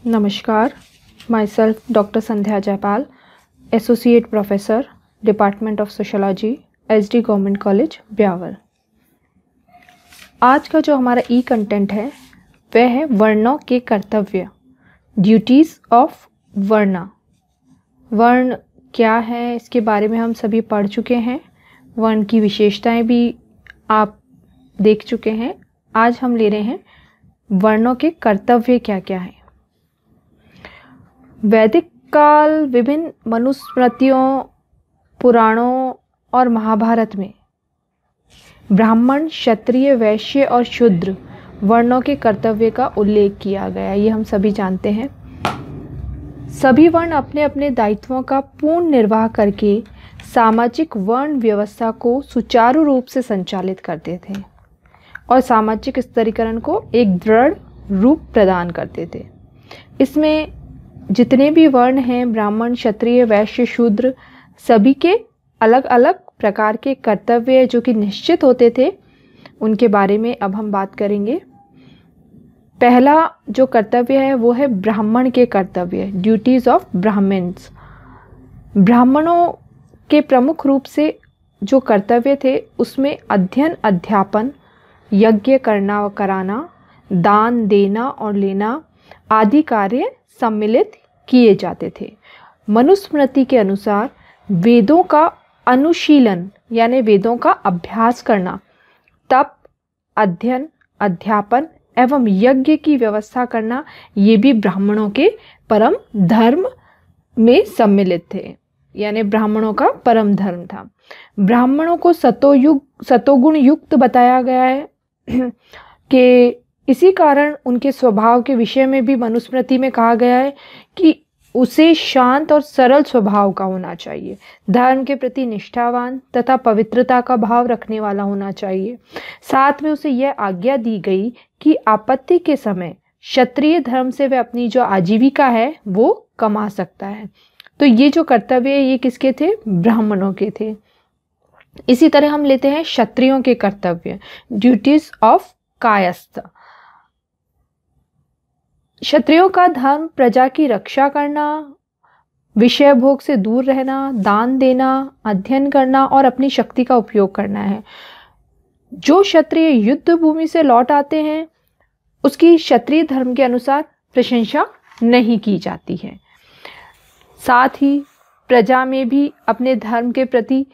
नमस्कार, myself doctor Sandhya Jaipal, associate professor, department of sociology, SD government college Beawar. आज का जो हमारा ई कंटेंट है वह है वर्णों के कर्तव्य, ड्यूटीज़ ऑफ वर्णा। वर्ण क्या है इसके बारे में हम सभी पढ़ चुके हैं, वर्ण की विशेषताएं भी आप देख चुके हैं। आज हम ले रहे हैं वर्णों के कर्तव्य क्या क्या हैं। वैदिक काल विभिन्न मनुस्मृतियों, पुराणों और महाभारत में ब्राह्मण, क्षत्रिय, वैश्य और शूद्र वर्णों के कर्तव्य का उल्लेख किया गया, ये हम सभी जानते हैं। सभी वर्ण अपने अपने दायित्वों का पूर्ण निर्वाह करके सामाजिक वर्ण व्यवस्था को सुचारू रूप से संचालित करते थे और सामाजिक स्तरीकरण को एक दृढ़ रूप प्रदान करते थे। इसमें जितने भी वर्ण हैं, ब्राह्मण, क्षत्रिय, वैश्य, शूद्र, सभी के अलग अलग प्रकार के कर्तव्य जो कि निश्चित होते थे, उनके बारे में अब हम बात करेंगे। पहला जो कर्तव्य है वो है ब्राह्मण के कर्तव्य, ड्यूटीज़ ऑफ ब्राह्मण्स। ब्राह्मणों के प्रमुख रूप से जो कर्तव्य थे उसमें अध्ययन, अध्यापन, यज्ञ करना व कराना, दान देना और लेना आदि कार्य सम्मिलित किए जाते थे। मनुस्मृति के अनुसार वेदों का अनुशीलन यानी वेदों का अभ्यास करना, तप, अध्ययन, अध्यापन एवं यज्ञ की व्यवस्था करना, ये भी ब्राह्मणों के परम धर्म में सम्मिलित थे, यानी ब्राह्मणों का परम धर्म था। ब्राह्मणों को सतोगुण युक्त बताया गया है कि इसी कारण उनके स्वभाव के विषय में भी मनुस्मृति में कहा गया है कि उसे शांत और सरल स्वभाव का होना चाहिए, धर्म के प्रति निष्ठावान तथा पवित्रता का भाव रखने वाला होना चाहिए। साथ में उसे यह आज्ञा दी गई कि आपत्ति के समय क्षत्रिय धर्म से वह अपनी जो आजीविका है वो कमा सकता है। तो ये जो कर्तव्य है ये किसके थे? ब्राह्मणों के थे। इसी तरह हम लेते हैं क्षत्रियों के कर्तव्य, ड्यूटीज ऑफ कायस्थ। क्षत्रियों का धर्म प्रजा की रक्षा करना, विषय भोग से दूर रहना, दान देना, अध्ययन करना और अपनी शक्ति का उपयोग करना है। जो क्षत्रिय युद्ध भूमि से लौट आते हैं उसकी क्षत्रिय धर्म के अनुसार प्रशंसा नहीं की जाती है। साथ ही प्रजा में भी अपने धर्म के प्रति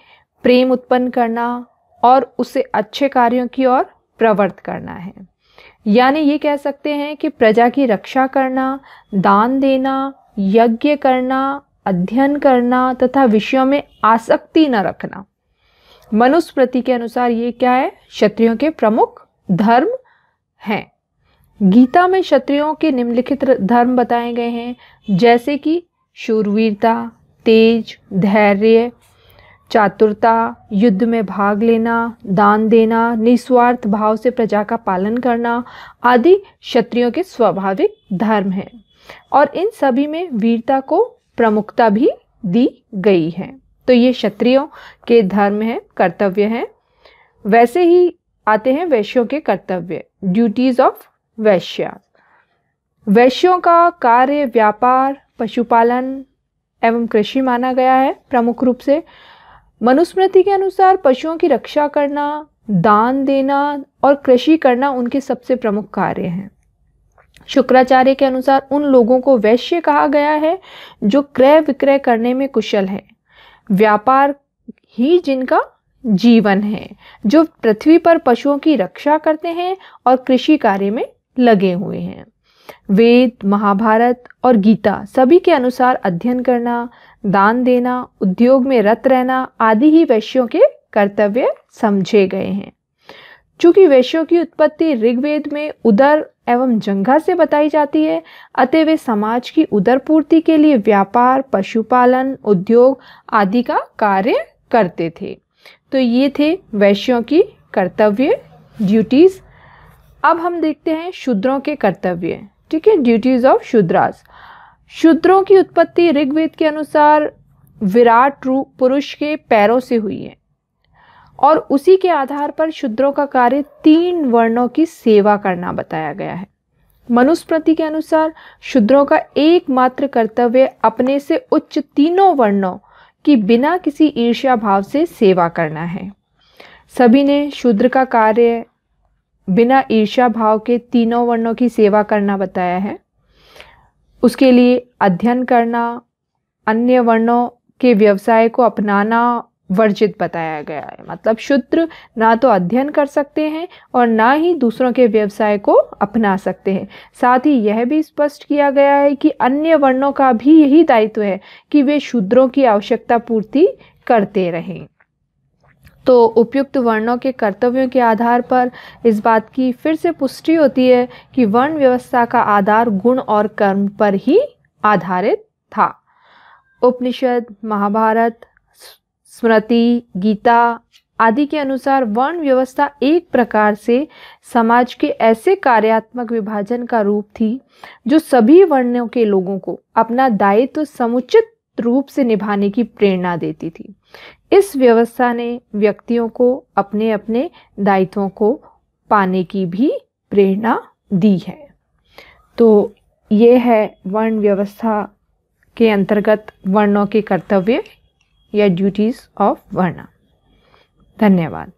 प्रेम उत्पन्न करना और उसे अच्छे कार्यों की ओर प्रवृत्त करना है। यानी ये कह सकते हैं कि प्रजा की रक्षा करना, दान देना, यज्ञ करना, अध्ययन करना तथा विषयों में आसक्ति न रखना, मनुस्मृति के अनुसार ये क्या है? क्षत्रियों के प्रमुख धर्म हैं। गीता में क्षत्रियों के निम्नलिखित धर्म बताए गए हैं, जैसे कि शूरवीरता, तेज, धैर्य, चातुरता, युद्ध में भाग लेना, दान देना, निस्वार्थ भाव से प्रजा का पालन करना आदि क्षत्रियों के स्वाभाविक धर्म हैं और इन सभी में वीरता को प्रमुखता भी दी गई है। तो ये क्षत्रियों के धर्म है, कर्तव्य हैं। वैसे ही आते हैं वैश्यों के कर्तव्य, ड्यूटीज ऑफ वैश्य। वैश्यों का कार्य व्यापार, पशुपालन एवं कृषि माना गया है प्रमुख रूप से। मनुस्मृति के अनुसार पशुओं की रक्षा करना, दान देना और कृषि करना उनके सबसे प्रमुख कार्य हैं। शुक्राचार्य के अनुसार उन लोगों को वैश्य कहा गया है जो क्रय विक्रय करने में कुशल है, व्यापार ही जिनका जीवन है, जो पृथ्वी पर पशुओं की रक्षा करते हैं और कृषि कार्य में लगे हुए हैं। वेद, महाभारत और गीता सभी के अनुसार अध्ययन करना, दान देना, उद्योग में रत रहना आदि ही वैश्यों के कर्तव्य समझे गए हैं। चूंकि वैश्यों की उत्पत्ति ऋग्वेद में उदर एवं जंघा से बताई जाती है, अतः वे समाज की उदर पूर्ति के लिए व्यापार, पशुपालन, उद्योग आदि का कार्य करते थे। तो ये थे वैश्यों की कर्तव्य, ड्यूटीज। अब हम देखते हैं शूद्रों के कर्तव्य, ठीक है, ड्यूटीज ऑफ शूद्रास। शूद्रों की उत्पत्ति ऋग्वेद के अनुसार विराट रूप पुरुष के पैरों से हुई है और उसी के आधार पर शूद्रों का कार्य 3 वर्णों की सेवा करना बताया गया है। मनुस्मृति के अनुसार शूद्रों का एकमात्र कर्तव्य अपने से उच्च तीनों वर्णों की बिना किसी ईर्ष्या भाव से सेवा करना है। सभी ने शूद्र का कार्य बिना ईर्ष्या भाव के तीनों वर्णों की सेवा करना बताया है। उसके लिए अध्ययन करना, अन्य वर्णों के व्यवसाय को अपनाना वर्जित बताया गया है। मतलब शूद्र ना तो अध्ययन कर सकते हैं और ना ही दूसरों के व्यवसाय को अपना सकते हैं। साथ ही यह भी स्पष्ट किया गया है कि अन्य वर्णों का भी यही दायित्व है कि वे शूद्रों की आवश्यकता पूर्ति करते रहें। तो उपयुक्त वर्णों के कर्तव्यों के आधार पर इस बात की फिर से पुष्टि होती है कि वर्ण व्यवस्था का आधार गुण और कर्म पर ही आधारित था। उपनिषद, महाभारत, स्मृति, गीता आदि के अनुसार वर्ण व्यवस्था एक प्रकार से समाज के ऐसे कार्यात्मक विभाजन का रूप थी जो सभी वर्णों के लोगों को अपना दायित्व समुचित रूप से निभाने की प्रेरणा देती थी। इस व्यवस्था ने व्यक्तियों को अपने अपने दायित्वों को पाने की भी प्रेरणा दी है। तो ये है वर्ण व्यवस्था के अंतर्गत वर्णों के कर्तव्य या ड्यूटीज ऑफ वर्ण। धन्यवाद।